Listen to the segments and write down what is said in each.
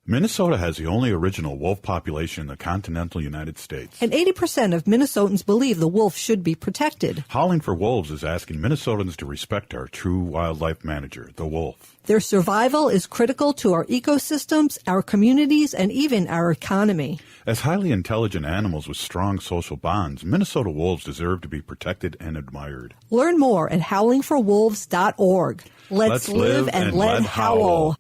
Minnesota has the only original wolf population in the continental United States. And 80% of Minnesotans believe the wolf should be protected. Howling for Wolves is asking Minnesotans to respect our true wildlife manager, the wolf. Their survival is critical to our ecosystems, our communities, and even our economy. As highly intelligent animals with strong social bonds, Minnesota wolves deserve to be protected and admired. Learn more at howlingforwolves.org. Let's live and let howl.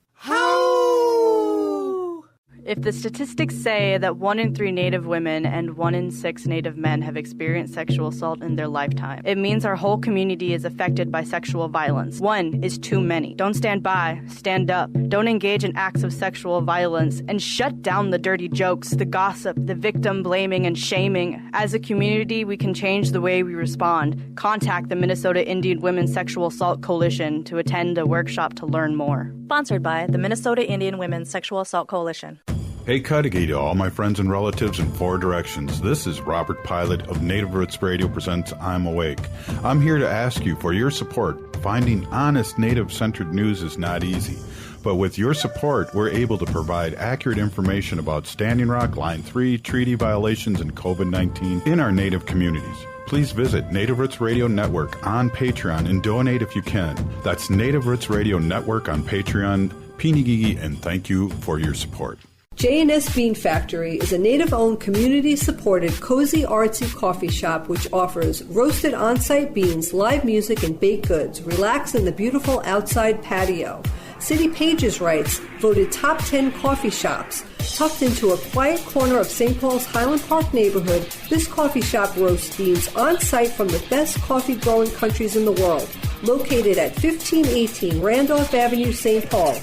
If the statistics say that 1 in 3 Native women and 1 in 6 Native men have experienced sexual assault in their lifetime, it means our whole community is affected by sexual violence. 1 is too many. Don't stand by. Stand up. Don't engage in acts of sexual violence, and shut down the dirty jokes, the gossip, the victim blaming and shaming. As a community, we can change the way we respond. Contact the Minnesota Indian Women's Sexual Assault Coalition to attend a workshop to learn more. Sponsored by the Minnesota Indian Women's Sexual Assault Coalition. Hey, Cudahy to all my friends and relatives in 4 directions. This is Robert Pilot of Native Roots Radio presents I'm Awake. I'm here to ask you for your support. Finding honest Native-centered news is not easy. But with your support, we're able to provide accurate information about Standing Rock, Line 3, treaty violations, and COVID-19 in our Native communities. Please visit Native Roots Radio Network on Patreon and donate if you can. That's Native Roots Radio Network on Patreon. Pinigigi, and thank you for your support. J&S Bean Factory is a Native-owned, community-supported, cozy, artsy coffee shop which offers roasted on-site beans, live music, and baked goods. Relax in the beautiful outside patio. City Pages writes, voted top 10 coffee shops. Tucked into a quiet corner of St. Paul's Highland Park neighborhood, this coffee shop roasts beans on-site from the best coffee-growing countries in the world. Located at 1518 Randolph Avenue, St. Paul.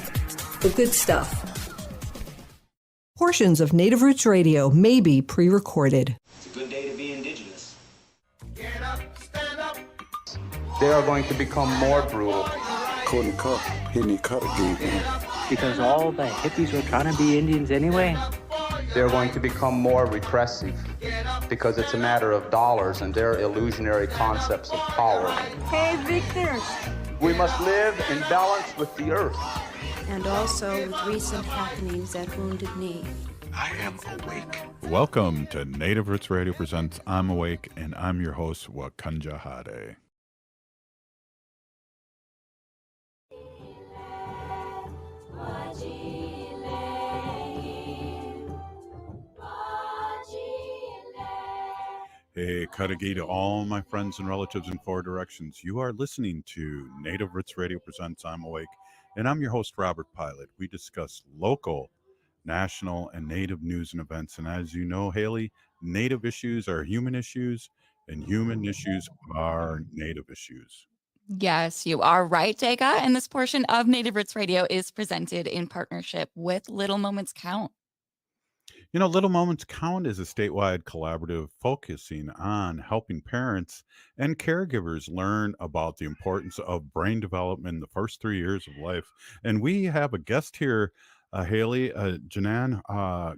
The good stuff. Portions of Native Roots Radio may be pre-recorded. It's a good day to be indigenous. Get up, stand up. They are going to become more brutal. Because all the hippies were trying to be Indians anyway. They're going to become more repressive because it's a matter of dollars and their illusionary concepts of power. Hey, Victor. We must live in balance with the earth. And also with recent happenings at Wounded Knee. I am awake. Welcome to Native Roots Radio presents I'm Awake, and I'm your host, Wakanja Hade. Hey, Cudahy to all my friends and relatives in 4 directions. You are listening to Native Roots Radio presents I'm Awake, and I'm your host, Robert Pilot. We discuss local, national, and Native news and events. And as you know, Haley, Native issues are human issues, and human issues are Native issues. Yes, you are right, Jaga. And this portion of Native Roots Radio is presented in partnership with Little Moments Count. You know, Little Moments Count is a statewide collaborative focusing on helping parents and caregivers learn about the importance of brain development in the first 3 years of life. And we have a guest here, Haley, Jannan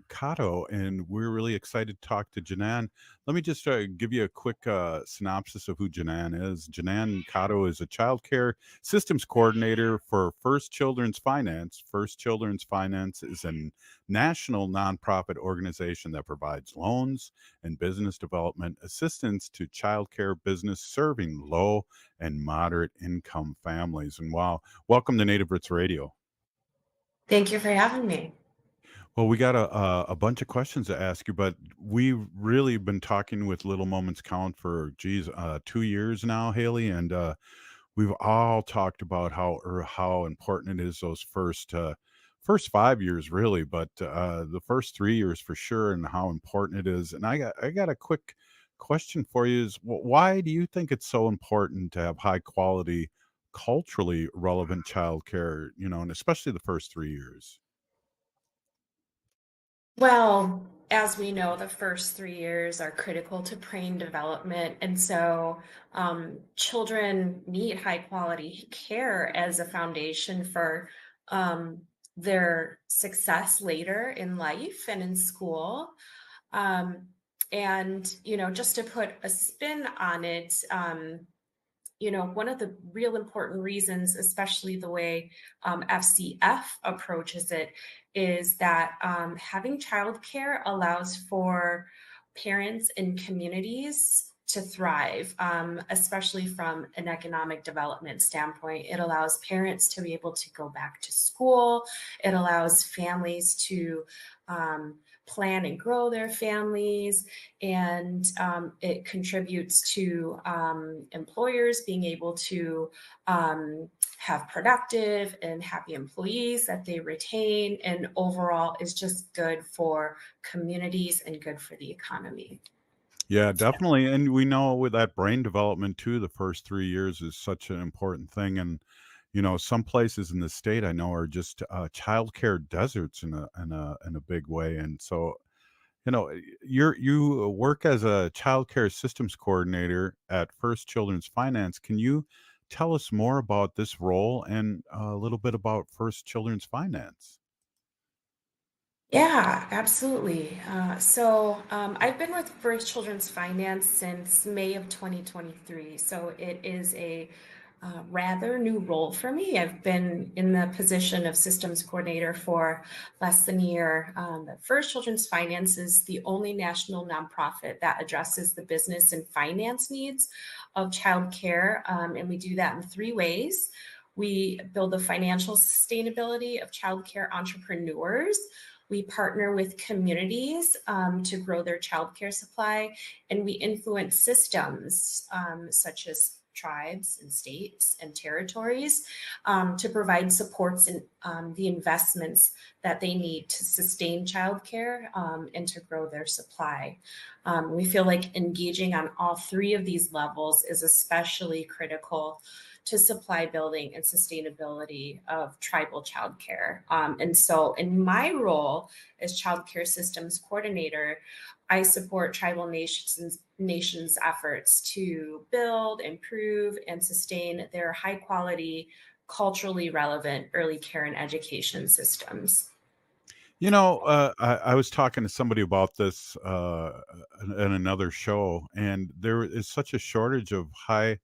Cotto, and we're really excited to talk to Jannan. Let me just give you a quick synopsis of who Jannan is. Jannan Cotto is a child care systems coordinator for First Children's Finance. First Children's Finance is a national nonprofit organization that provides loans and business development assistance to child care business serving low and moderate income families. And wow, welcome to Native Roots Radio. Thank you for having me. Well, we got a bunch of questions to ask you, but we've really been talking with Little Moments Count for 2 years now, Haley, and we've all talked about how important it is those first 5 years, really, but the first 3 years for sure, and how important it is. And I got a quick question for you: is why do you think it's so important to have high quality, culturally relevant childcare, and especially the first 3 years? Well, as we know, the first 3 years are critical to brain development. And so children need high quality care as a foundation for their success later in life and in school. And, just to put a spin on it, one of the real important reasons, especially the way FCF approaches it, is that having childcare allows for parents and communities to thrive, especially from an economic development standpoint. It allows parents to be able to go back to school. It allows families to plan and grow their families, and it contributes to employers being able to have productive and happy employees that they retain, and overall is just good for communities and good for the economy. Yeah, definitely. And we know with that brain development too, the first 3 years is such an important thing. And some places in the state I know are just childcare deserts in a big way. And so you work as a childcare systems coordinator at First Children's Finance. Can you tell us more about this role and a little bit about First Children's Finance? Yeah, absolutely. I've been with First Children's Finance since May of 2023. So it is a rather new role for me. I've been in the position of systems coordinator for less than a year. But First Children's Finance is the only national nonprofit that addresses the business and finance needs of childcare. And we do that in three ways. We build the financial sustainability of childcare entrepreneurs. We partner with communities to grow their childcare supply, and we influence systems such as tribes and states and territories to provide supports and the investments that they need to sustain childcare and to grow their supply. We feel like engaging on all three of these levels is especially critical to supply building and sustainability of tribal childcare. And so, in my role as childcare systems coordinator, I support tribal nations' efforts to build, improve, and sustain their high quality, culturally relevant early care and education systems. I was talking to somebody about this in another show, and there is such a shortage of high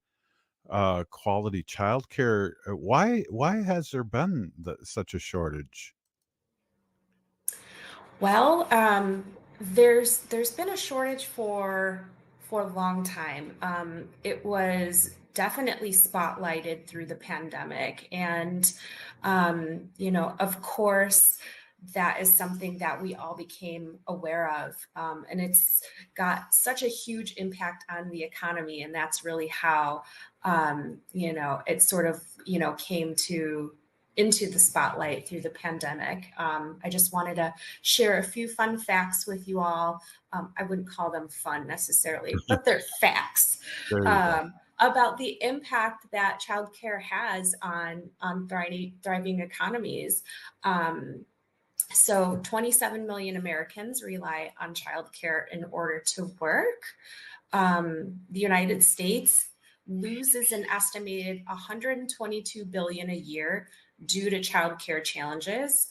quality childcare. Why has there been such a shortage? Well, there's been a shortage for a long time. It was definitely spotlighted through the pandemic, and of course, that is something that we all became aware of, and it's got such a huge impact on the economy, and that's really how it sort of came to into the spotlight through the pandemic. I just wanted to share a few fun facts with you all. I wouldn't call them fun necessarily, but they're facts There you go. about the impact that childcare has on thriving economies. So 27 million Americans rely on childcare in order to work. The United States loses an estimated 122 billion a year due to childcare challenges.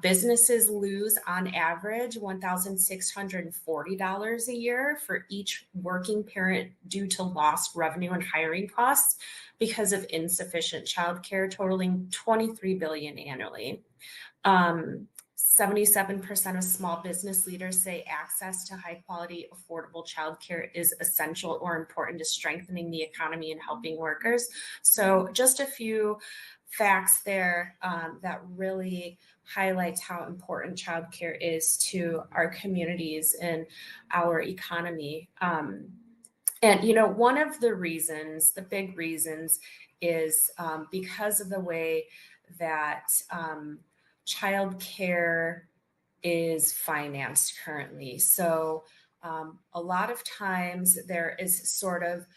Businesses lose on average $1,640 a year for each working parent due to lost revenue and hiring costs because of insufficient childcare, totaling 23 billion annually. 77% of small business leaders say access to high quality, affordable childcare is essential or important to strengthening the economy and helping workers. So, just a few facts there that really highlights how important childcare is to our communities and our economy. One of the reasons, the big reasons, is because of the way that childcare is financed currently. So a lot of times there is sort of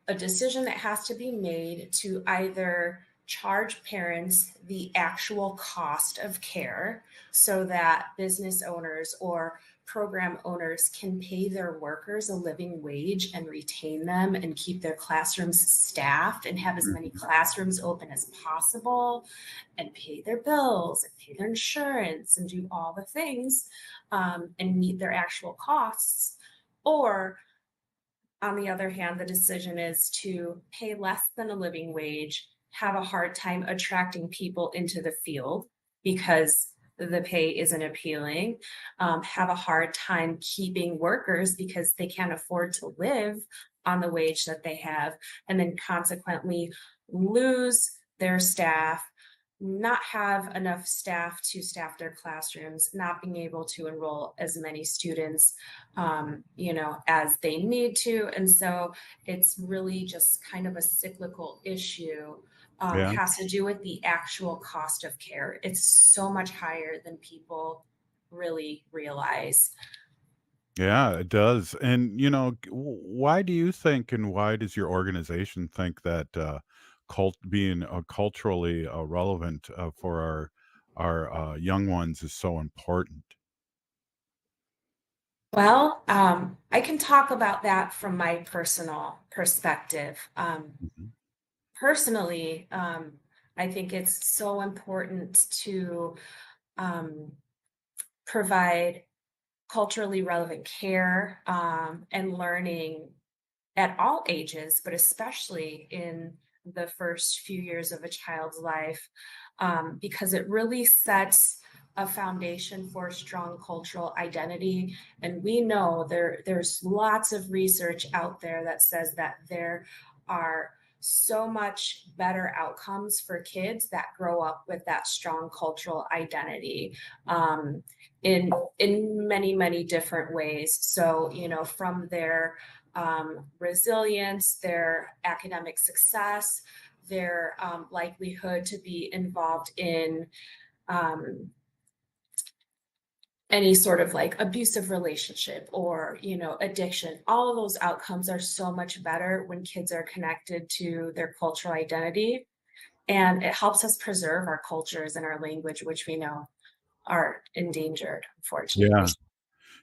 a decision that has to be made to either charge parents the actual cost of care so that business owners or program owners can pay their workers a living wage and retain them and keep their classrooms staffed and have as many classrooms open as possible and pay their bills and pay their insurance and do all the things and meet their actual costs. Or on the other hand, the decision is to pay less than a living wage, have a hard time attracting people into the field because the pay isn't appealing, have a hard time keeping workers because they can't afford to live on the wage that they have, and then consequently lose their staff, not have enough staff to staff their classrooms, not being able to enroll as many students, as they need to. And so it's really just kind of a cyclical issue. Yeah. Has to do with the actual cost of care. It's so much higher than people really realize. Yeah, it does. And, why do you think and why does your organization think that being culturally relevant for our young ones is so important? Well, I can talk about that from my personal perspective. Mhm. Personally, I think it's so important to um, provide culturally relevant care and learning at all ages, but especially in the first few years of a child's life, because it really sets a foundation for strong cultural identity. And we know there's lots of research out there that says that there are so much better outcomes for kids that grow up with that strong cultural identity in many different ways. So, from their resilience, their academic success, their likelihood to be involved in any sort of like abusive relationship or, addiction. All of those outcomes are so much better when kids are connected to their cultural identity. And it helps us preserve our cultures and our language, which we know are endangered, unfortunately. Yeah.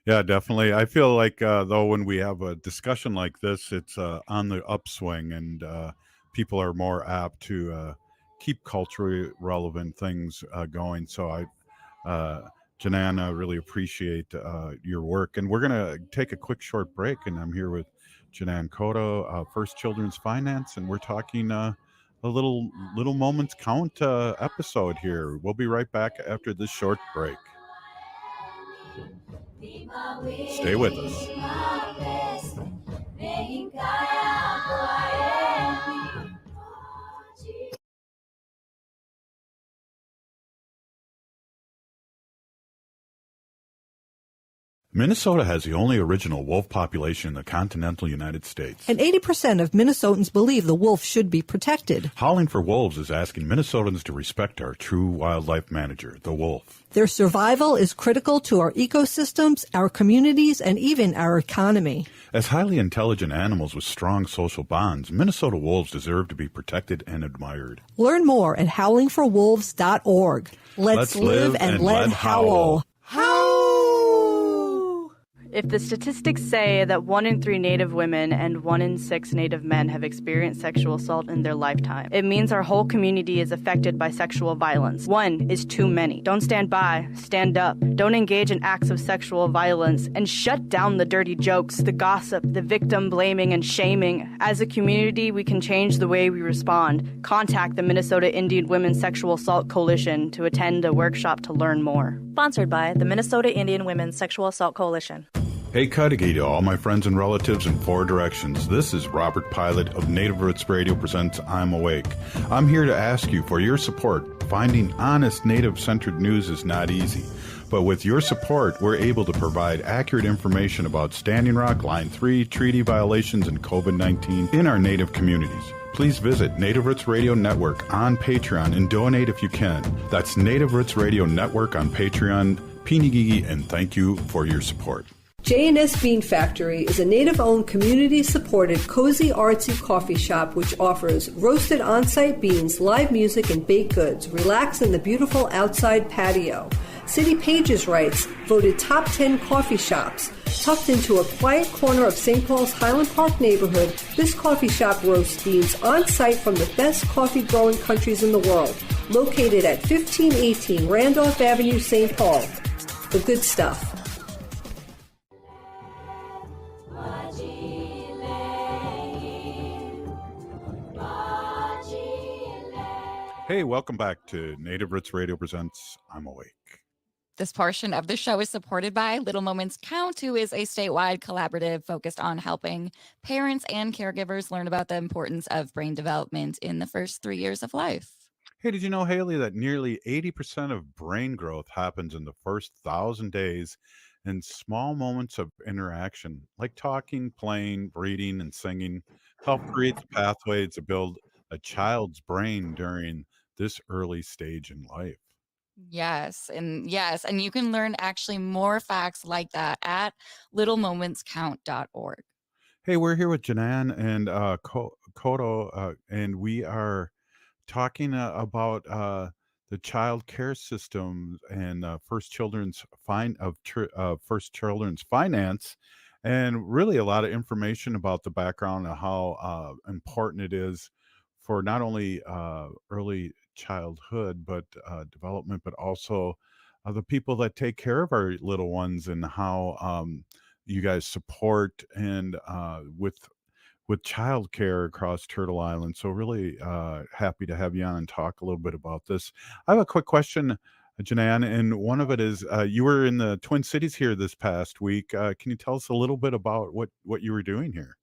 Yeah, definitely. I feel like, though, when we have a discussion like this, it's on the upswing, and people are more apt to keep culturally relevant things going. So Jannan, I really appreciate your work. And we're going to take a quick short break, and I'm here with Jannan Cotto, First Children's Finance, and we're talking a little moments count episode here. We'll be right back after this short break. Stay with us. Minnesota has the only original wolf population in the continental United States. And 80% of Minnesotans believe the wolf should be protected. Howling for Wolves is asking Minnesotans to respect our true wildlife manager, the wolf. Their survival is critical to our ecosystems, our communities, and even our economy. As highly intelligent animals with strong social bonds, Minnesota wolves deserve to be protected and admired. Learn more at howlingforwolves.org. Let's live and let howl. If the statistics say that 1 in 3 Native women and 1 in 6 Native men have experienced sexual assault in their lifetime, it means our whole community is affected by sexual violence. 1 is too many. Don't stand by. Stand up. Don't engage in acts of sexual violence, and shut down the dirty jokes, the gossip, the victim blaming and shaming. As a community, we can change the way we respond. Contact the Minnesota Indian Women's Sexual Assault Coalition to attend a workshop to learn more. Sponsored by the Minnesota Indian Women's Sexual Assault Coalition. Hey, Cudahy to all my friends and relatives in 4 directions. This is Robert Pilot of Native Roots Radio presents I'm Awake. I'm here to ask you for your support. Finding honest Native-centered news is not easy. But with your support, we're able to provide accurate information about Standing Rock, Line 3, treaty violations, and COVID-19 in our Native communities. Please visit Native Roots Radio Network on Patreon and donate if you can. That's Native Roots Radio Network on Patreon. Pinigigi, and thank you for your support. J&S Bean Factory is a native-owned, community-supported, cozy, artsy coffee shop which offers roasted on-site beans, live music, and baked goods. Relax in the beautiful outside patio. City Pages writes, voted top 10 coffee shops. Tucked into a quiet corner of St. Paul's Highland Park neighborhood, this coffee shop roasts beans on-site from the best coffee-growing countries in the world. Located at 1518 Randolph Avenue, St. Paul. The good stuff. Hey, welcome back to Native Roots Radio Presents I'm Awake. This portion of the show is supported by Little Moments Count, who is a statewide collaborative focused on helping parents and caregivers learn about the importance of brain development in the first 3 years of life. Hey, did you know, Haley, that nearly 80% of brain growth happens in the first 1,000 days in small moments of interaction, like talking, playing, breathing, and singing, help create the pathways to build a child's brain during this early stage in life. Yes, and you can learn actually more facts like that at littlemomentscount.org. Hey, we're here with Jannan and Cotto, and we are talking about the child care system and first children's finance, and really a lot of information about the background of how important it is for not only early childhood but development, but also the people that take care of our little ones, and how you guys support and with childcare across Turtle Island. So really happy to have you on and talk a little bit about this. I have a quick question, Janan, and one of it is you were in the Twin Cities here this past week. Can you tell us a little bit about what you were doing here?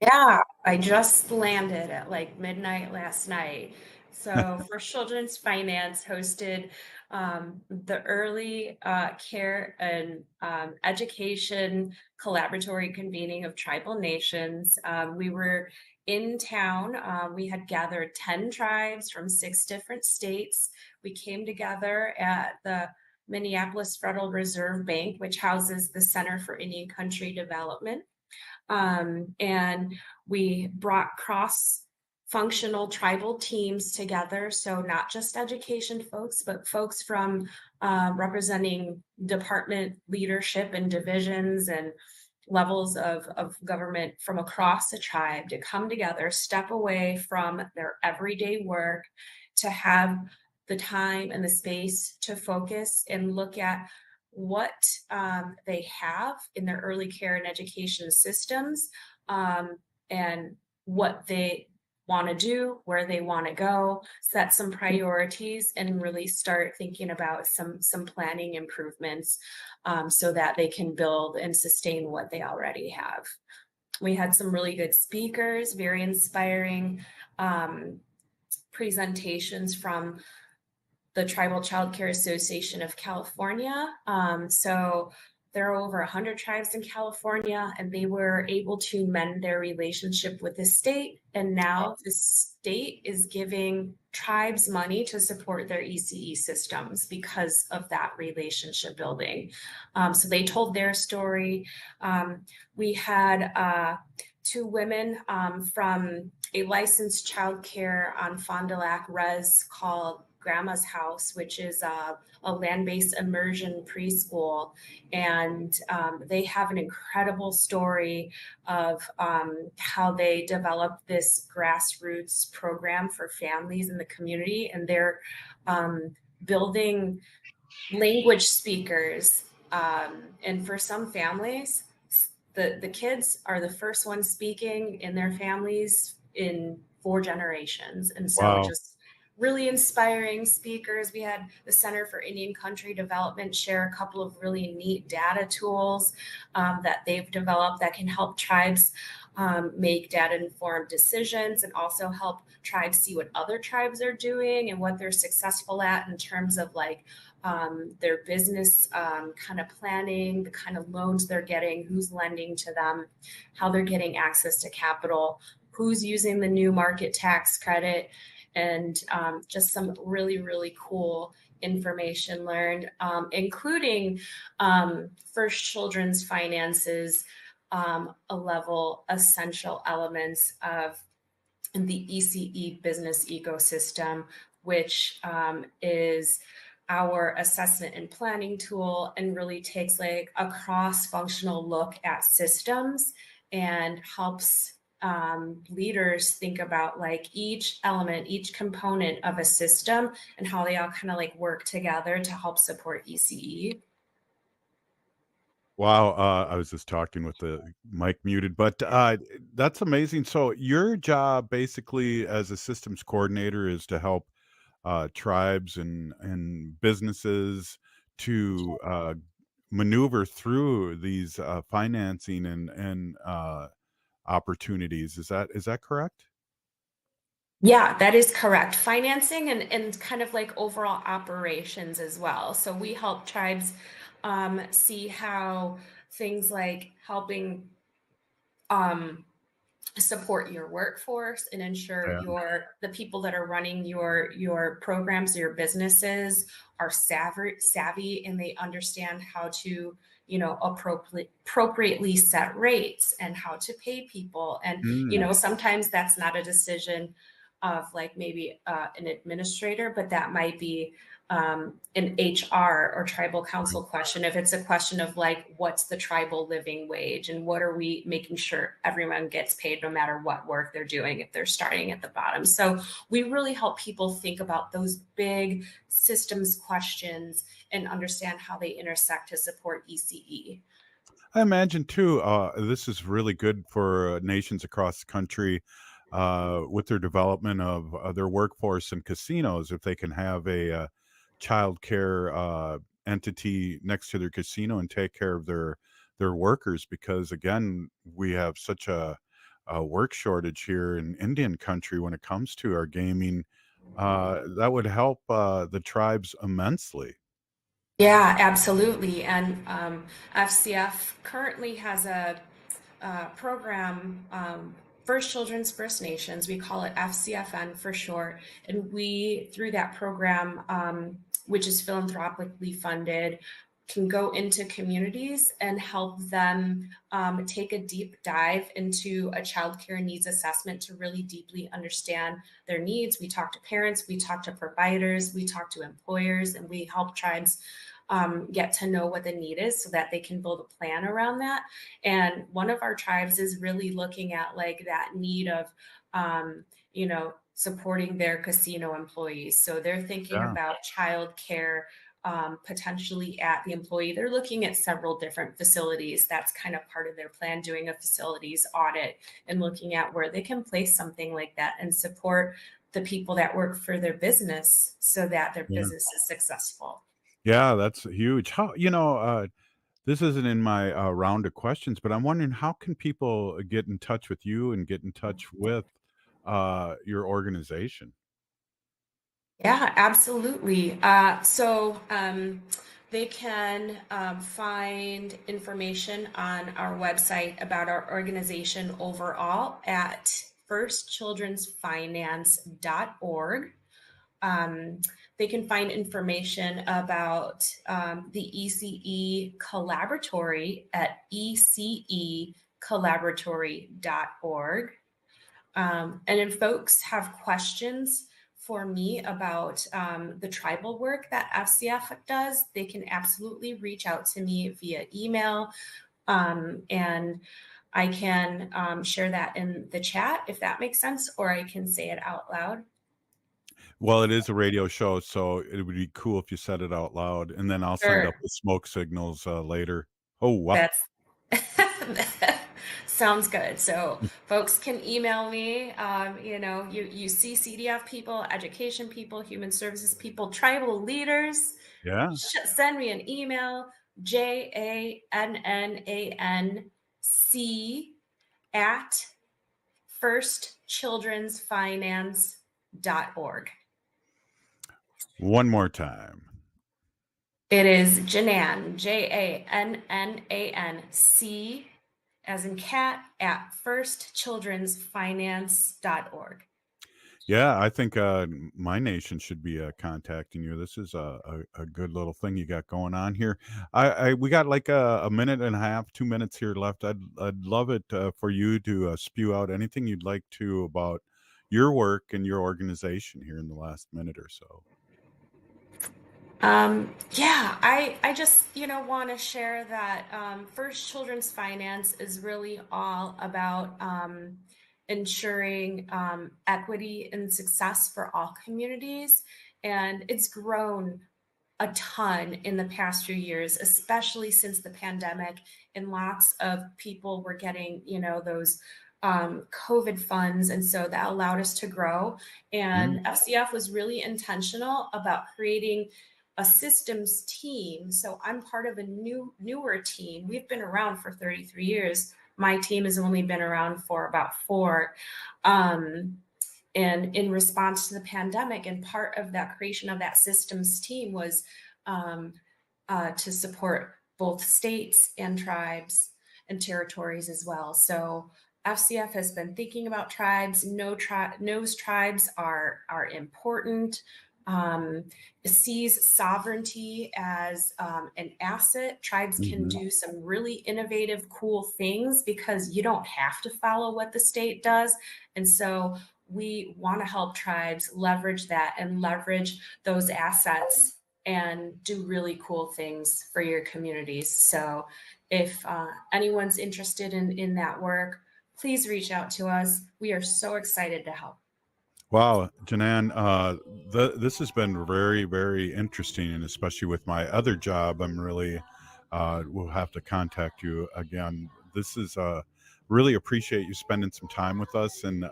Yeah, I just landed at like midnight last night. So, First Children's Finance hosted the early care and education collaboratory convening of tribal nations. We were in town. We had gathered 10 tribes from 6 different states. We came together at the Minneapolis Federal Reserve Bank, which houses the Center for Indian Country Development. And we brought cross functional tribal teams together. So, not just education folks, but folks from representing department leadership and divisions and levels of government from across the tribe to come together, step away from their everyday work to have the time and the space to focus and look at what they have in their early care and education systems, and what they want to do, where they want to go, set some priorities, and really start thinking about some planning improvements, so that they can build and sustain what they already have. We had some really good speakers, very inspiring presentations from the Tribal Child Care Association of California. So there are over 100 tribes in California, and they were able to mend their relationship with the state. And now the state is giving tribes money to support their ECE systems because of that relationship building. So they told their story. We had 2 women from a licensed childcare on Fond du Lac Res called Grandma's House, which is a land-based immersion preschool. And they have an incredible story of how they developed this grassroots program for families in the community. And they're building language speakers. And for some families, the kids are the first ones speaking in their families in 4 generations. And so Wow. just really inspiring speakers. We had the Center for Indian Country Development share a couple of really neat data tools that they've developed that can help tribes make data-informed decisions, and also help tribes see what other tribes are doing and what they're successful at in terms of like their business kind of planning, the kind of loans they're getting, who's lending to them, how they're getting access to capital, who's using the new market tax credit, and just some really, really cool information learned, including First Children's Finances, a level essential elements of the ECE business ecosystem, which is our assessment and planning tool, and really takes like a cross-functional look at systems and helps leaders think about like each element, each component of a system, and how they all kind of like work together to help support ECE. Wow, I was just talking with the mic muted, but that's amazing. So your job basically as a systems coordinator is to help tribes and businesses to maneuver through these financing and opportunities. Is that correct? Yeah, that is correct. Financing and kind of like overall operations as well. So we help tribes see how things like helping um, support your workforce and ensure Yeah. the people that are running your programs, your businesses are savvy and they understand how to appropriately set rates and how to pay people. And Mm. sometimes that's not a decision of like maybe an administrator, but that might be an HR or tribal council question. If it's a question of like, what's the tribal living wage and what are we making sure everyone gets paid no matter what work they're doing if they're starting at the bottom. So we really help people think about those big systems questions and understand how they intersect to support ECE. I imagine too, this is really good for nations across the country with their development of their workforce and casinos. If they can have a child care entity next to their casino and take care of their workers, because again, we have such a work shortage here in Indian country when it comes to our gaming. That would help the tribes immensely. Yeah, absolutely. And FCF currently has a program, First Children's First Nations. We call it FCFN for short. And we, through that program, which is philanthropically funded, can go into communities and help them take a deep dive into a child care needs assessment to really deeply understand their needs. We talk to parents, we talk to providers, we talk to employers, and we help tribes get to know what the need is so that they can build a plan around that. And one of our tribes is really looking at like that need of, supporting their casino employees. So they're thinking Yeah. about child care potentially at the employee. They're looking at several different facilities. That's kind of part of their plan, doing a facilities audit and looking at where they can place something like that and support the people that work for their business so that their Yeah. business is successful. Yeah, that's huge. This isn't in my round of questions, but I'm wondering how can people get in touch with you and get in touch with your organization? Yeah, absolutely. They can find information on our website about our organization overall at firstchildrensfinance.org. Um, they can find information about the ECE Collaboratory at ececollaboratory.org. And if folks have questions for me about the tribal work that FCF does, they can absolutely reach out to me via email. And I can share that in the chat if that makes sense, or I can say it out loud. Well, it is a radio show, so it would be cool if you said it out loud, and then I'll send up Sure. the smoke signals later. Oh, wow. That's sounds good. So folks can email me. You see CDF people, education people, human services people, tribal leaders. Yeah. Send me an email, JANNANC at firstchildrensfinance.org. One more time. It is Jannan, JANNANC, as in cat, at firstchildrensfinance.org. Yeah, I think my nation should be contacting you. This is a good little thing you got going on here. We got like a minute and a half, 2 minutes here left. I'd love it for you to spew out anything you'd like to about your work and your organization here in the last minute or so. I just, want to share that First Children's Finance is really all about ensuring equity and success for all communities. And it's grown a ton in the past few years, especially since the pandemic, and lots of people were getting, those COVID funds. And so that allowed us to grow. And FCF was really intentional about creating a systems team. So I'm part of a newer team. We've been around for 33 years. My team has only been around for about 4. And in response to the pandemic, and part of that creation of that systems team was to support both states and tribes and territories as well. So FCF has been thinking about tribes. Knows tribes are important. Sees sovereignty as an asset. Tribes can do some really innovative, cool things because you don't have to follow what the state does. And so we want to help tribes leverage that and leverage those assets and do really cool things for your communities. So if anyone's interested in that work, please reach out to us. We are so excited to help. Wow, Jannan, this has been very, very interesting, and especially with my other job, I'm really will have to contact you again. This is really appreciate you spending some time with us and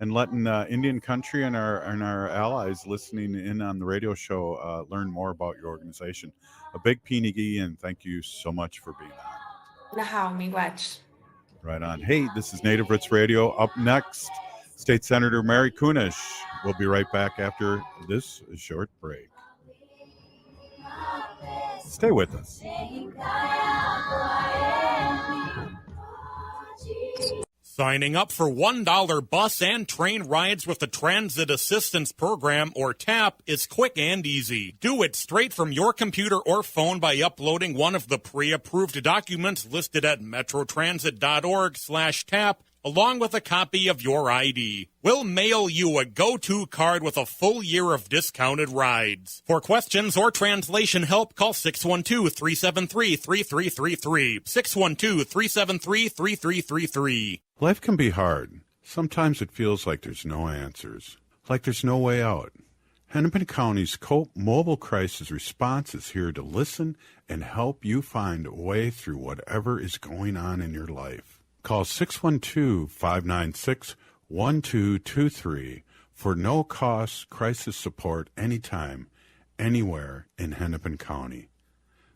letting Indian country and our allies listening in on the radio show learn more about your organization. A big Pinigi, and thank you so much for being on. Nahau miigwech. Right on. Hey, this is Native Roots Radio. Up next, State Senator Mary Kunesh. We'll be right back after this short break. Stay with us. Signing up for $1 bus and train rides with the Transit Assistance Program, or TAP, is quick and easy. Do it straight from your computer or phone by uploading one of the pre-approved documents listed at metrotransit.org/TAP, along with a copy of your ID. We'll mail you a go-to card with a full year of discounted rides. For questions or translation help, call 612-373-3333. 612-373-3333. Life can be hard. Sometimes it feels like there's no answers, like there's no way out. Hennepin County's COPE Mobile Crisis Response is here to listen and help you find a way through whatever is going on in your life. Call 612-596-1223 for no-cost crisis support anytime, anywhere in Hennepin County.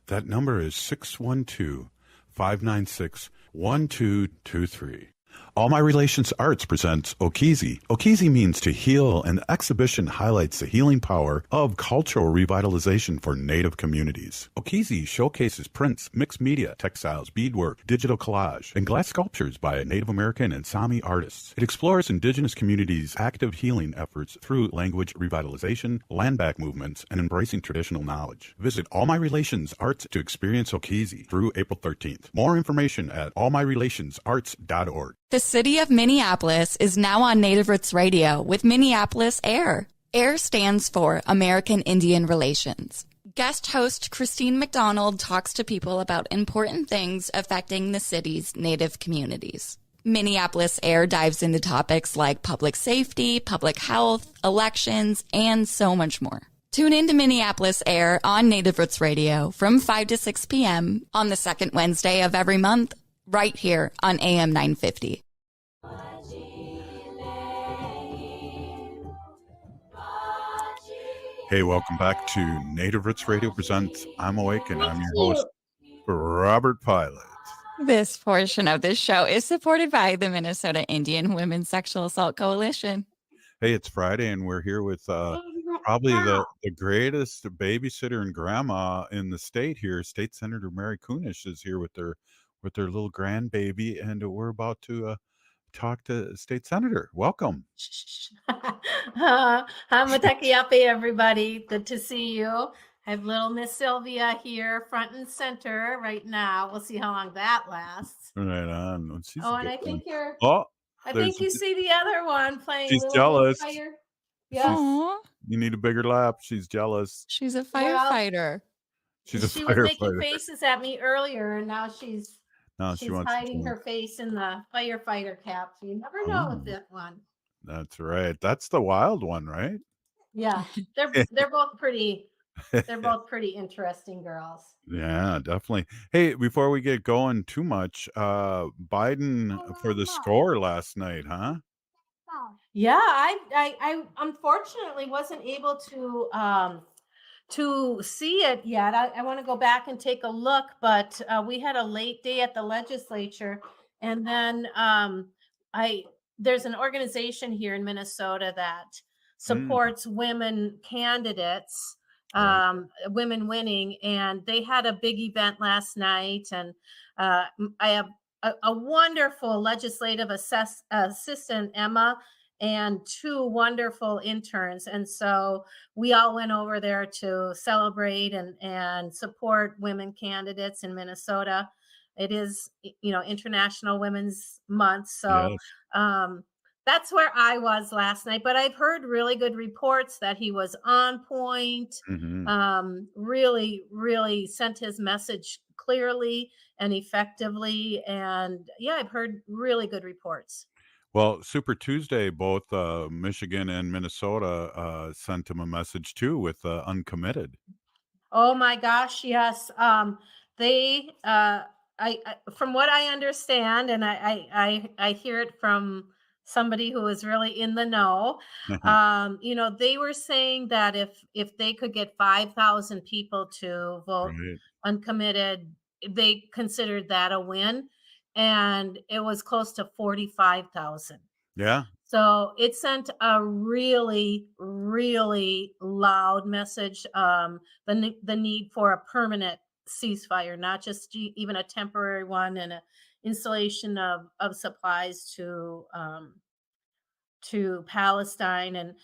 That number is 612-596-1223. All My Relations Arts presents Okizi. Okizi means to heal, and the exhibition highlights the healing power of cultural revitalization for Native communities. Okizi showcases prints, mixed media, textiles, beadwork, digital collage, and glass sculptures by Native American and Sami artists. It explores Indigenous communities' active healing efforts through language revitalization, land back movements, and embracing traditional knowledge. Visit All My Relations Arts to experience Okizi through April 13th. More information at allmyrelationsarts.org. The city of Minneapolis is now on Native Roots Radio with Minneapolis AIR. AIR stands for American Indian Relations. Guest host Christine McDonald talks to people about important things affecting the city's Native communities. Minneapolis AIR dives into topics like public safety, public health, elections, and so much more. Tune in to Minneapolis AIR on Native Roots Radio from 5 to 6 p.m. on the second Wednesday of every month, right here on AM 950. Hey, welcome back to Native Roots Radio Presents I'm Awake, and I'm your host, Robert Pilot. This portion of this show is supported by the Minnesota Indian Women's Sexual Assault Coalition. Hey, it's Friday, and we're here with probably the greatest babysitter and grandma in the state here. State Senator Mary Kunesh is here with their little grandbaby, and we're about to talk to State Senator. Welcome. Hamatakiape, everybody. Good to see you. I have little Miss Sylvia here, front and center right now. We'll see how long that lasts. Right on. And I think you're. Oh, I think you see the other one playing. She's jealous. Fire. Yes. Aww. You need a bigger lap. She's jealous. She's a firefighter. She's a she firefighter. was making faces at me earlier, and now she's wants hiding her face in the firefighter cap. So you never know with that one. That's right. That's the wild one, right? Yeah, they're both pretty They're both pretty interesting girls. Yeah, definitely. Hey, before we get going too much, Biden for the score last night, huh? Yeah, I unfortunately wasn't able to see it yet. I want to go back and take a look, but we had a late day at the legislature, and then I there's an organization here in Minnesota that Mm, supports women candidates, right. women winning, and they had a big event last night, and I have a wonderful legislative assistant Emma and two wonderful interns, and so we all went over there to celebrate and support women candidates in Minnesota. It is, International Women's Month, so Yes. um, that's where I was last night. But I've heard really good reports that he was on point. Mhm. Really, really sent his message clearly and effectively, and yeah, I've heard really good reports. Well, Super Tuesday, both, Michigan and Minnesota, sent him a message too with, uncommitted. Oh my gosh, yes. They from what I understand, and I hear it from somebody who is really in the know. They were saying that if they could get 5,000 people to vote Right. uncommitted, they considered that a win, and it was close to 45,000. Yeah. So it sent a really, really loud message. The need for a permanent ceasefire, not just even a temporary one, and a installation of supplies to Palestine. And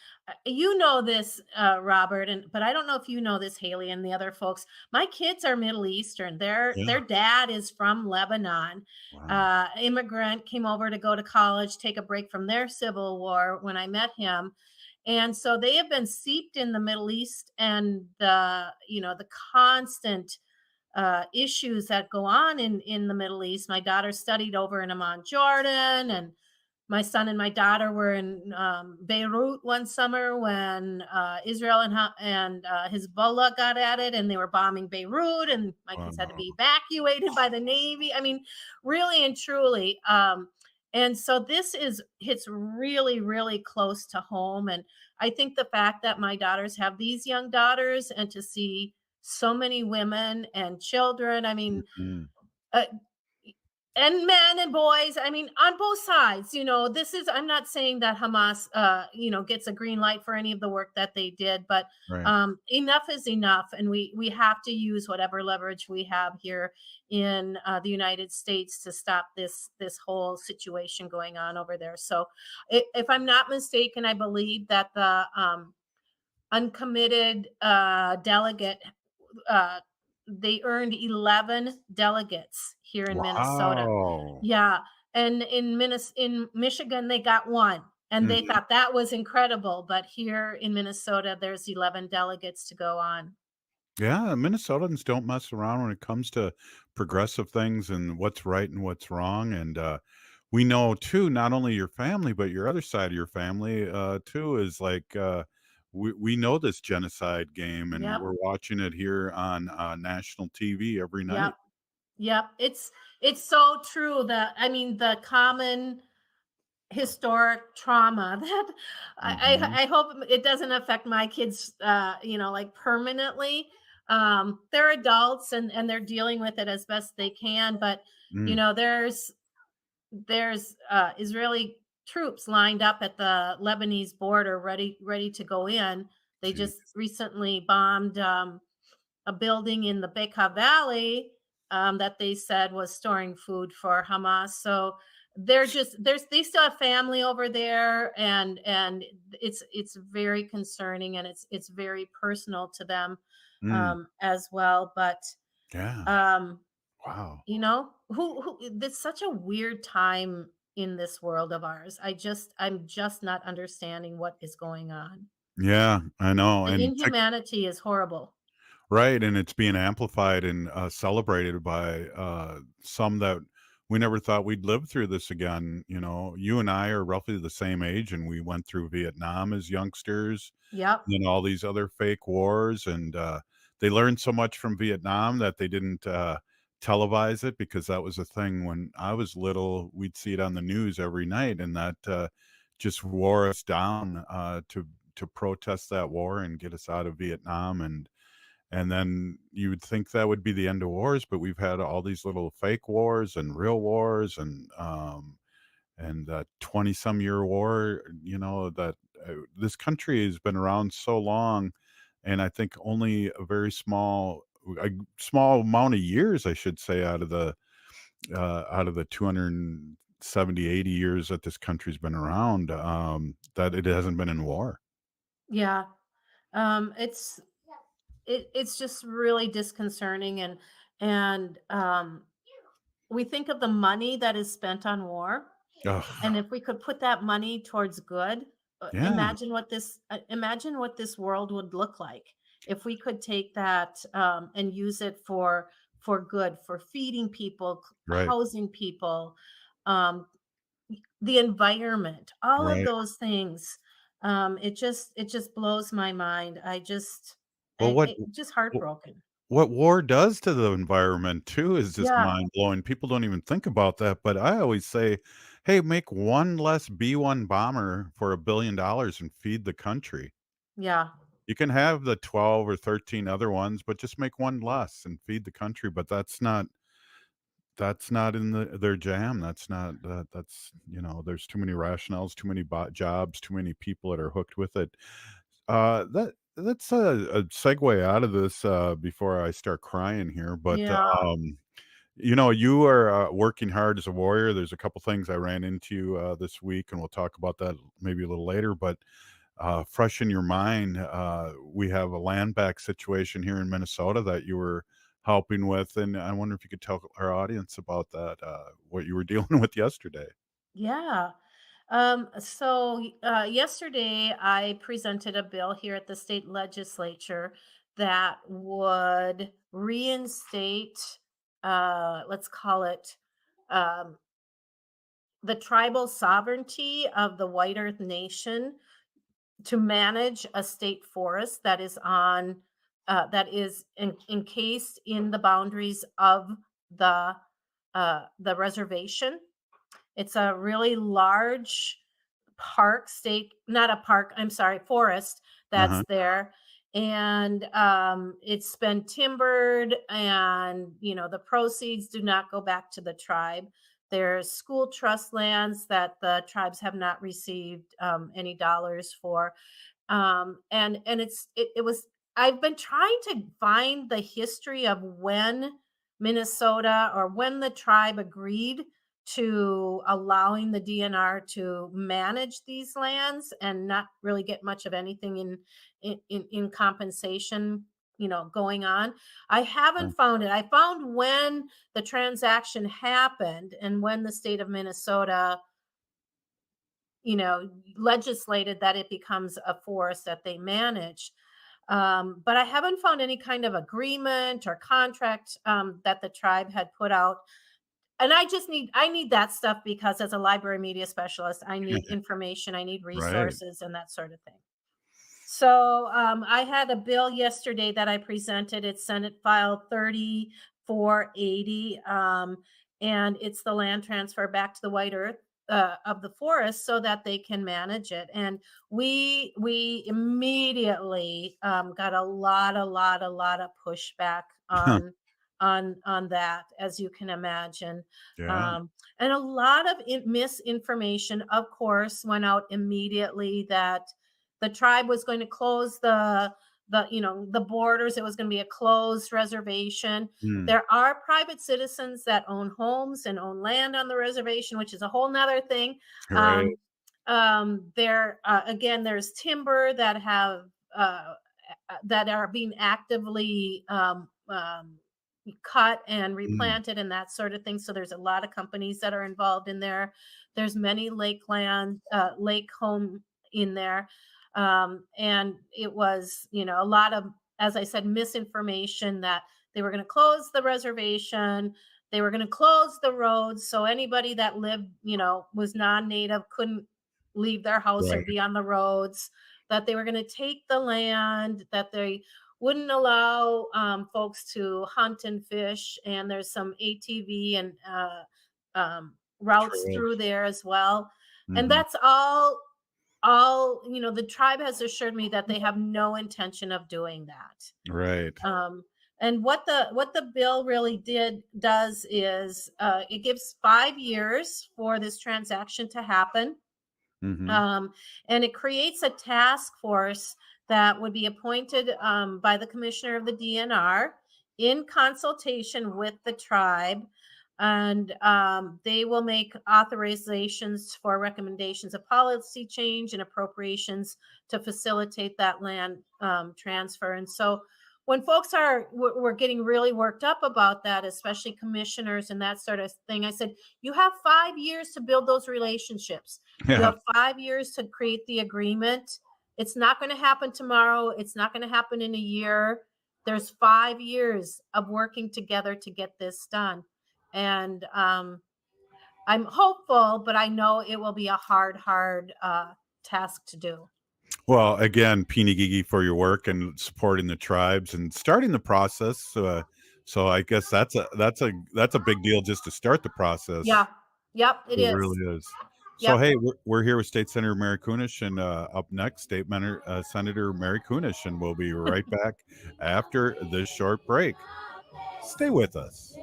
you know this, Robert, and but I don't know if you know this, Haley, and the other folks. My kids are Middle Eastern. Their Yeah. dad is from Lebanon. Wow. Immigrant, came over to go to college, take a break from their civil war when I met him. And so they have been seeped in the Middle East and the constant issues that go on in the Middle East. My daughter studied over in Amman, Jordan, and my son and my daughter were in Beirut one summer when Israel and Hezbollah got at it, and they were bombing Beirut, and my kids had to Wow. be evacuated by the Navy. I mean, really and truly. And so this is hits really, really close to home. And I think the fact that my daughters have these young daughters, and to see so many women and children, I mean, Mhm. uh, and men and boys, I mean, on both sides. This is, I'm not saying that Hamas gets a green light for any of the work that they did, but Right. enough is enough, and we have to use whatever leverage we have here in the United States to stop this whole situation going on over there. So if I'm not mistaken, I believe that the uncommitted delegate, uh, they earned 11 delegates here in Minnesota. Wow. Yeah, and in Michigan, they got 1, and they Mhm. thought that was incredible, but here in Minnesota, there's 11 delegates to go on. Yeah, Minnesotans don't mess around when it comes to progressive things and what's right and what's wrong, and, we know too, not only your family, but your other side of your family, too, is like, we know this genocide game, and Yep, we're watching it here on, national TV every night. yep, yep. It's so true that, I mean, the common historic trauma that Mhm. I hope it doesn't affect my kids, like permanently. They're adults, and they're dealing with it as best they can, but Mm, there's Israeli troops lined up at the Lebanese border, ready to go in. They just jeez. recently bombed a building in the Bekaa Valley, that they said was storing food for Hamas. So they still have family over there, and it's very concerning, and it's very personal to them, Mm, as well. But yeah. um, Wow. who it's such a weird time in this world of ours. I'm just not understanding what is going on. Yeah, I know, The and inhumanity is horrible. right, and it's being amplified and, celebrated by, some that we never thought we'd live through this again. You know, you and I are roughly the same age, and we went through Vietnam as youngsters, Yep. and all these other fake wars, and they learned so much from Vietnam that they didn't televise it because that was a thing when I was little. We'd see it on the news every night, and that just wore us down to protest that war and get us out of Vietnam. And then you would think that would be the end of wars, but we've had all these little fake wars and real wars and 20 some year war, you know, that this country has been around so long. And I think only a small amount of years, I should say, out of the 270, 80 years that this country's been around, that it hasn't been in war. Yeah. It's it's just really disconcerting, and we think of the money that is spent on war, Ugh, and if we could put that money towards good, yeah, imagine what this world would look like if we could take that and use it for good, for feeding people, right, housing people, um, the environment, all of right. those things. It just blows my mind. Well, It just heartbroken. what war does to the environment too is just Yeah, mind-blowing. People don't even think about that, but I always say, "Hey, make one less B-1 bomber for $1 billion and feed the country." yeah, You can have the 12 or 13 other ones, but just make one less and feed the country, but that's not in their jam. That's not that's, you know, there's too many rationales, too many jobs, too many people that are hooked with it. That's a segue out of this, before I start crying here, but, yeah, you know, you are, working hard as a warrior. There's a couple things I ran into, this week, and we'll talk about that maybe a little later, but, fresh in your mind, we have a land back situation here in Minnesota that you were helping with, and I wonder if you could tell our audience about that, what you were dealing with yesterday. yeah. Yesterday I presented a bill here at the state legislature that would reinstate, let's call it, um, the tribal sovereignty of the White Earth Nation to manage a state forest that is encased in the boundaries of the the reservation. It's a really large not a park, I'm sorry, forest Uh-huh. that's there. And it's been timbered, and the proceeds do not go back to the tribe. There's school trust lands that the tribes have not received any dollars for. It was I've been trying to find the history of when Minnesota, or when the tribe agreed to allowing the DNR to manage these lands and not really get much of anything in compensation, going on. I haven't found it. I found when the transaction happened and when the state of Minnesota, legislated that it becomes a forest that they manage. But I haven't found any kind of agreement or contract that the tribe had put out. And I need that stuff because as a library media specialist, I need information, I need Right. resources and that sort of thing. So I had a bill yesterday that I presented. It's Senate File 3480, and it's the land transfer back to the White Earth of the forest so that they can manage it. And we immediately got a lot of pushback on that, as you can imagine. Yeah. Um, and a lot of misinformation, of course, went out immediately that the tribe was going to close the borders. It was going to be a closed reservation. Mm. There are private citizens that own homes and own land on the reservation, which is a whole nother thing. Right. um, there again, there's timber uh, that are being actively cut and Mm. replanted and that sort of thing. So there's a lot of companies that are involved in there. There's many lake home in there. And it was, a lot of, as I said, misinformation that they were going to close the reservation, They were going to close the roads so anybody that lived, was non-native couldn't leave their house or Right. be on the roads, that they were going to take the land, that they wouldn't allow folks to hunt and fish. And there's some ATV and routes Trails. through there as well. And Mhm. that's the tribe has assured me that they have no intention of doing that. Right. And what the bill really does is it gives 5 years for this transaction to happen. Mhm. And it creates a task force that would be appointed by the commissioner of the DNR in consultation with the tribe. And they will make authorizations for recommendations of policy change and appropriations to facilitate that land transfer. And so when folks we're getting really worked up about that, especially commissioners and that sort of thing, I said, you have 5 years to build those relationships. You Yeah. have 5 years to create the agreement. It's not going to happen tomorrow. It's not going to happen in a year. There's 5 years of working together to get this done. And I'm hopeful, but I know it will be a hard task to do. Well, again, Peony Gigi for your work and supporting the tribes and starting the process. So I guess that's a big deal just to start the process. Yeah. Yep, it It is. really is. So, Yep. hey, we're here with State Senator Mary Kunesh, and up next, Senator Mary Kunesh, and we'll be right back after this short break. Stay with us.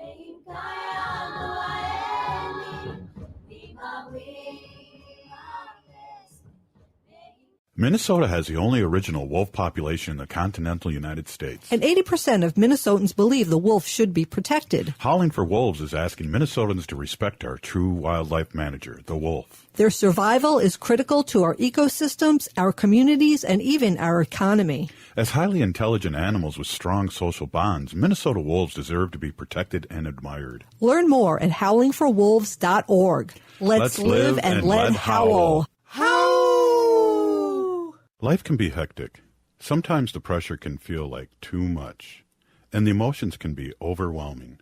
Minnesota has the only original wolf population in the continental United States. And 80% of Minnesotans believe the wolf should be protected. Howling for Wolves is asking Minnesotans to respect our true wildlife manager, the wolf. Their survival is critical to our ecosystems, our communities, and even our economy. As highly intelligent animals with strong social bonds, Minnesota wolves deserve to be protected and admired. Learn more at howlingforwolves.org. Let's live and let howl. Life can be hectic. Sometimes the pressure can feel like too much, and the emotions can be overwhelming.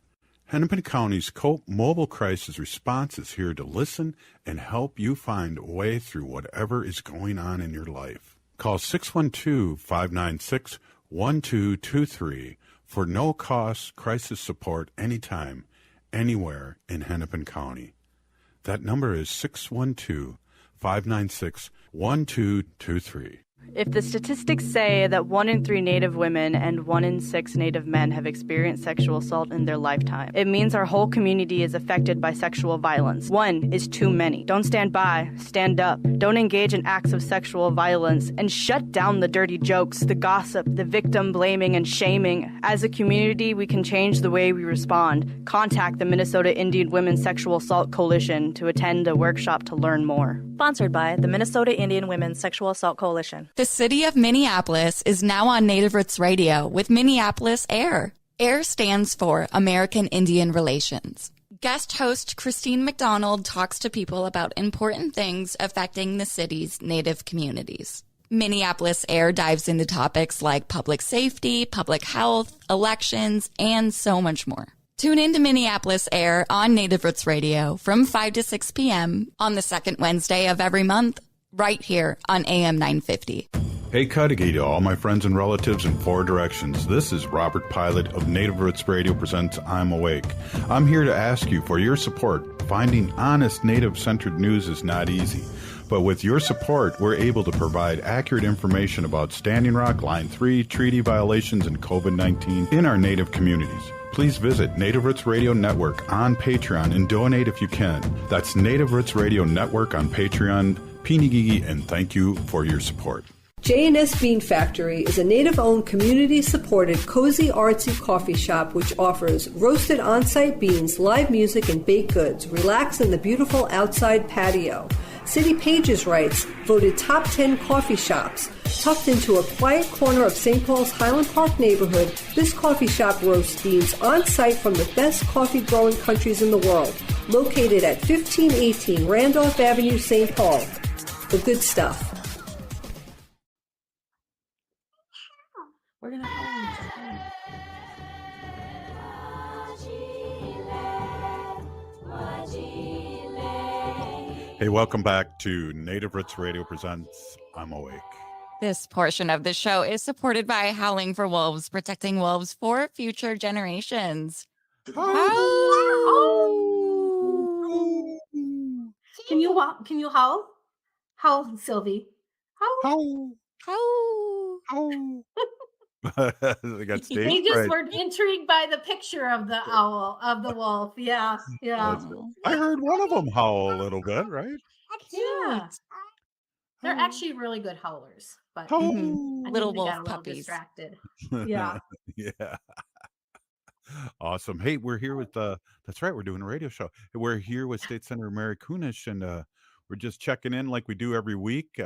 Hennepin County's COPE Mobile Crisis Response is here to listen and help you find a way through whatever is going on in your life. Call 612-596-1223 for no-cost crisis support anytime, anywhere in Hennepin County. That number is 612-596-1223. If the statistics say that 1 in 3 Native women and 1 in 6 Native men have experienced sexual assault in their lifetime, it means our whole community is affected by sexual violence. 1 is too many. Don't stand by, stand up. Don't engage in acts of sexual violence, and shut down the dirty jokes, the gossip, the victim blaming and shaming. As a community, we can change the way we respond. Contact the Minnesota Indian Women's Sexual Assault Coalition to attend a workshop to learn more. Sponsored by the Minnesota Indian Women's Sexual Assault Coalition. The city of Minneapolis is now on Native Roots Radio with Minneapolis AIR. AIR stands for American Indian Relations. Guest host Christine McDonald talks to people about important things affecting the city's Native communities. Minneapolis AIR dives into topics like public safety, public health, elections, and so much more. Tune in to Minneapolis AIR on Native Roots Radio from 5 to 6 p.m. on the second Wednesday of every month, right here on AM 950. Hey, Cudahy to all my friends and relatives in 4 directions. This is Robert Pilot of Native Roots Radio presents I'm Awake. I'm here to ask you for your support. Finding honest Native-centered news is not easy. But with your support, we're able to provide accurate information about Standing Rock, Line 3, treaty violations, and COVID-19 in our Native communities. Please visit Native Roots Radio Network on Patreon and donate if you can. That's Native Roots Radio Network on Patreon. Peony Gigi, and thank you for your support. J&S Bean Factory is a native-owned, community-supported, cozy, artsy coffee shop which offers roasted on-site beans, live music, and baked goods. Relax in the beautiful outside patio. City Pages writes, voted top 10 coffee shops. Tucked into a quiet corner of St. Paul's Highland Park neighborhood, this coffee shop roasts beans on-site from the best coffee-growing countries in the world. Located at 1518 Randolph Avenue, St. Paul. The good stuff. We're going to Hey, welcome back to Native Roots Radio Presents I'm Awake. This portion of the show is supported by Howling for Wolves, protecting wolves for future generations. Oh, can you howl? Howl, Sylvie. Howl. How? Howl. How? They got stage They just fright. were intrigued by the picture of the owl, of the wolf. Yeah, yeah. I heard one of them howl a little bit, right? Yeah. They're actually really good howlers, but How? I Little think they wolf got a little puppies. distracted. Yeah. Yeah. Awesome. Hey, we're here with that's right, we're doing a radio show. We're here with State Senator Mary Kunesh, and we're just checking in like we do every week.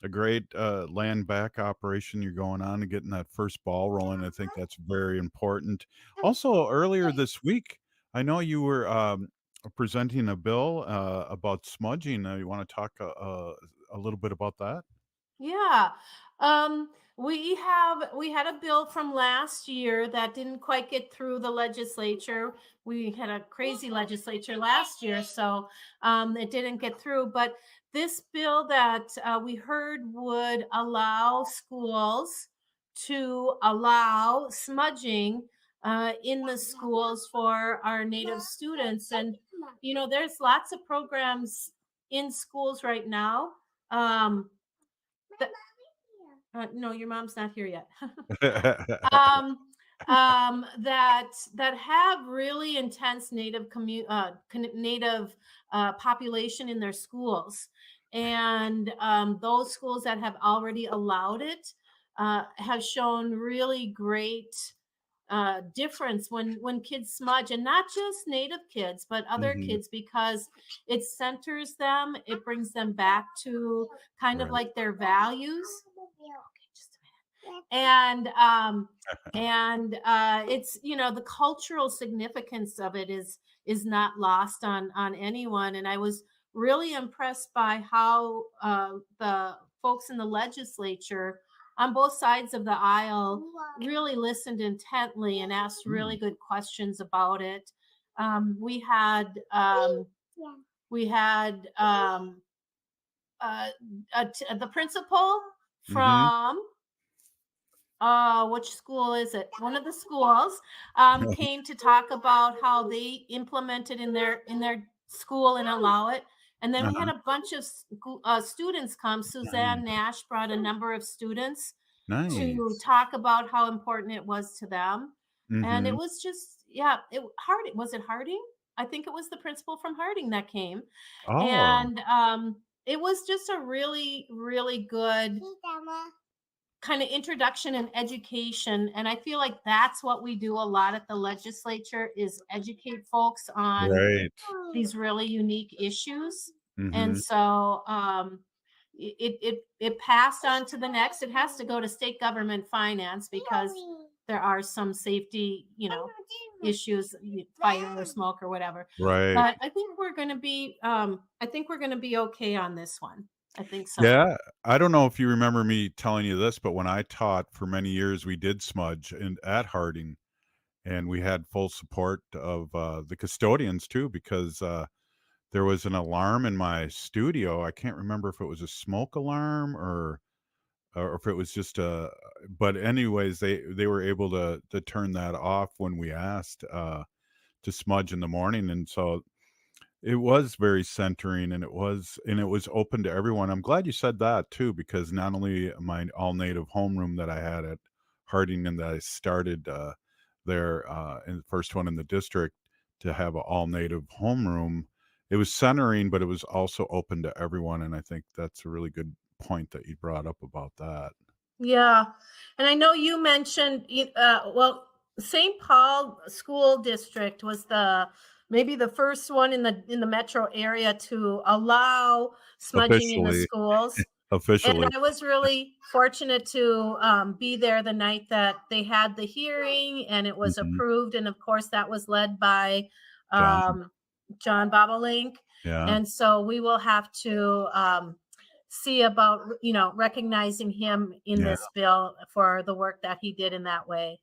A great land back operation you're going on and getting that first ball rolling. I think that's very important. Also, earlier this week, I know you were presenting a bill about smudging. You want to talk a little bit about that? Yeah. We had a bill from last year that didn't quite get through the legislature. We had a crazy legislature last year, so it didn't get through. But this bill that we heard would allow schools to allow smudging in the schools for our Native students. And, there's lots of programs in schools right now. No, your mom's not here yet. um, that have really intense Native Native population in their schools, and those schools that have already allowed it have shown really great difference when kids smudge, and not just Native kids but other Mhm. kids, because it centers them, it brings them back to kind of Right. like their values. Okay, just a minute. And it's, the cultural significance of it is not lost on anyone. And I was really impressed by how the folks in the legislature on both sides of the aisle really listened intently and asked really good questions about it. We had the principal Mhm. from which school is it? One of the schools came to talk about how they implemented in their school and allow it. And then we had Uh-huh. a bunch of students come. Suzanne Nash brought a number of students to Nice. talk about how important it was to them. And it Mhm. was just, yeah, Harding, was it Harding? I think it was the principal from Harding that came. Oh. And it was just a really, really good kind of introduction and education. And I feel like that's what we do a lot at the legislature, is educate folks on Right. these really unique issues. And Mhm. so it passed on to the next. It has to go to state government finance because there are some safety, issues, fire or smoke or whatever. Right. But I think we're going to be okay on this one. I think so. Yeah, I don't know if you remember me telling you this, but when I taught for many years, we did smudge at Harding, and we had full support of the custodians too, because there was an alarm in my studio. I can't remember if it was a smoke alarm or if it was just a. But anyways, they were able to turn that off when we asked to smudge in the morning, and so it was very centering, and it was open to everyone. I'm glad you said that too, because not only my all native homeroom that I had at Harding and that I started there in the first one in the district to have an all native homeroom, it was centering, but it was also open to everyone. And I think that's a really good point that you brought up about that. Yeah. And I know you mentioned, St. Paul School District was maybe the first one in the metro area to allow smudging in the Officially. schools. And Officially. I was really fortunate to be there the night that they had the hearing and it was Mhm. approved. And of course, that was led by John. John Bobolink. Yeah. And so we will have to see about, recognizing him in Yeah. this bill for the work that he did in that way.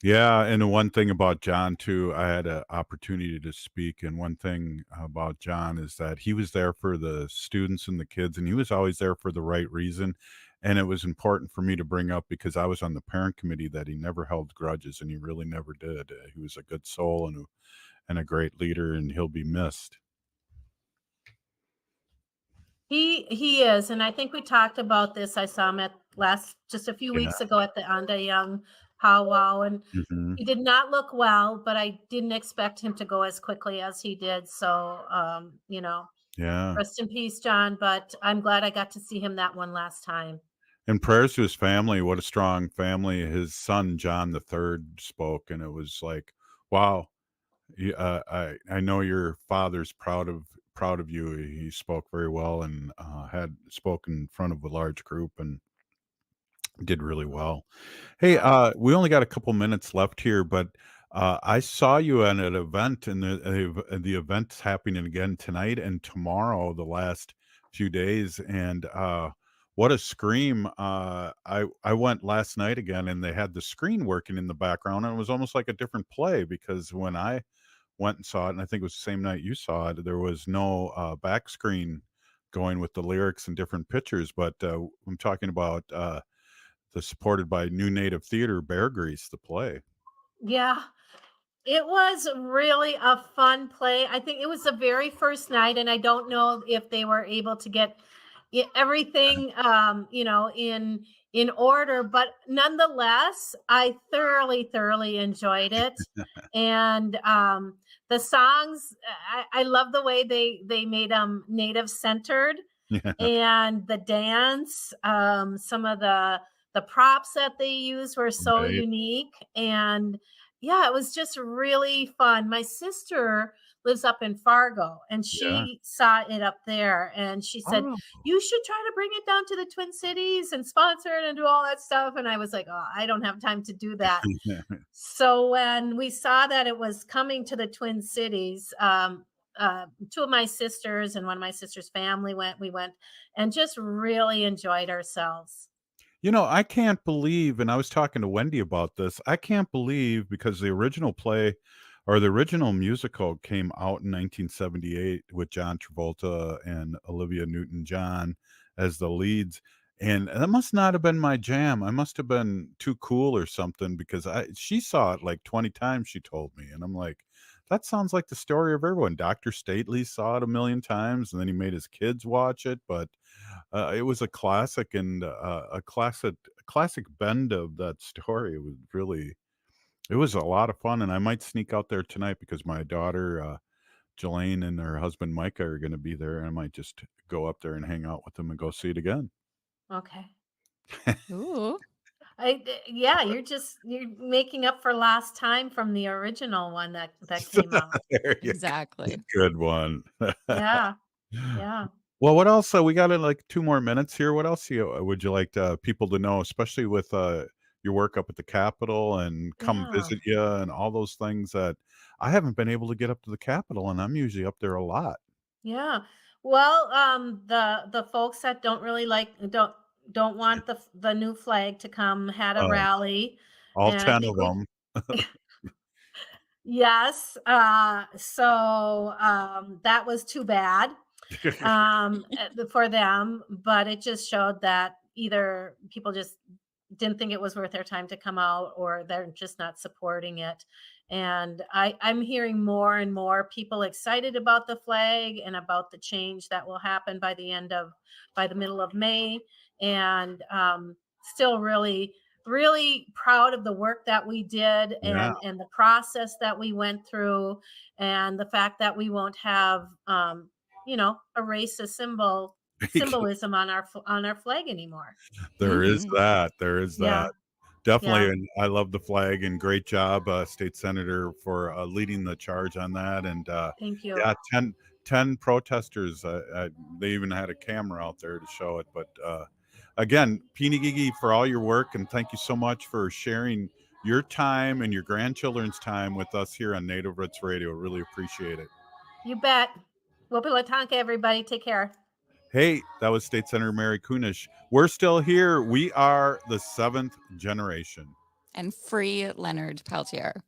Yeah, and the one thing about John too, I had an opportunity to speak, and one thing about John is that he was there for the students and the kids, and he was always there for the right reason. And it was important for me to bring up because I was on the parent committee that he never held grudges, and he really never did. He was a good soul and a great leader, and he'll be missed. He is, and I think we talked about this. I saw him at last just a few Yeah. weeks ago at the Anda Young powwow, and Hmm. he did not look well, but I didn't expect him to go as quickly as he did. So, Yeah. rest in peace, John. But I'm glad I got to see him that one last time. And prayers to his family. What a strong family. His son John the Third spoke, and it was like, wow. I know your father's proud of you. He spoke very well and had spoken in front of a large group and did really well. Hey, Yeah. we only got a couple minutes left here, but I saw you at an event, and the event's happening again tonight and tomorrow, the last few days, and what a scream! I went last night again, and they had the screen working in the background, and it was almost like a different play because when I went and saw it, and I think it was the same night you saw it, there was no back screen going with the lyrics and different pictures, but I'm talking about. The supported by New Native Theater, Bear Grease, the play. Yeah. It was really a fun play. I think it was the very first night, and I don't know if they were able to get everything, in order, but nonetheless, I thoroughly, thoroughly enjoyed it. And the songs, I love the way they made them native centered, Yeah, and the dance, some of the props that they used were so right. unique, and yeah, it was just really fun. My sister lives up in Fargo, and Yeah. she saw it up there, and she said, Oh. "You should try to bring it down to the Twin Cities and sponsor it and do all that stuff." And I was like, "Oh, I don't have time to do that." So when we saw that it was coming to the Twin Cities, two of my sisters and one of my sister's family went. We went and just really enjoyed ourselves. I can't believe, and I was talking to Wendy about this. I can't believe because the original play or the original musical came out in 1978 with John Travolta and Olivia Newton-John as the leads. And that must not have been my jam. I must have been too cool or something because she saw it like 20 times, she told me. And I'm like, that sounds like the story of everyone. Dr. Stately saw it a million times and then he made his kids watch it. But it was a classic and a classic bend of that story. It was a lot of fun, and I might sneak out there tonight because my daughter Jelaine and her husband Micah are going to be there, and I might just go up there and hang out with them and go see it again. Okay. Ooh. Yeah, you're making up for lost time from the original one that came out. There you go. Exactly. Good one. Yeah. Yeah. Well, what else? We got like 2 more minutes here. What else would you like people to know, especially with your work up at the Capitol and come Yeah. visit you and all those things that I haven't been able to get up to the Capitol, and I'm usually up there a lot. Yeah. Well, the folks that don't really don't want the new flag to come had a Uh, rally, all and I 10 think of we them. yes, that was too bad, for them, but it just showed that either people just didn't think it was worth their time to come out or they're just not supporting it. And I'm hearing more and more people excited about the flag and about the change that will happen by the middle of May. And still really, really proud of the work that we did Yeah. and the process that we went through and the fact that we won't have a racist symbolism on our flag anymore. There is Hmm. that. There is Yeah. that. Definitely, Yeah. and I love the flag and great job, State Senator, for leading the charge on that. And Thank you. yeah, ten protesters. They even had a camera out there to show it. But again, Peeny Gigi, for all your work, and thank you so much for sharing your time and your grandchildren's time with us here on Native Roots Radio. Really appreciate it. You bet. Wapilatanka, everybody. Take care. Hey, that was State Senator Mary Kunesh. We're still here. We are the seventh generation. and free Leonard Peltier.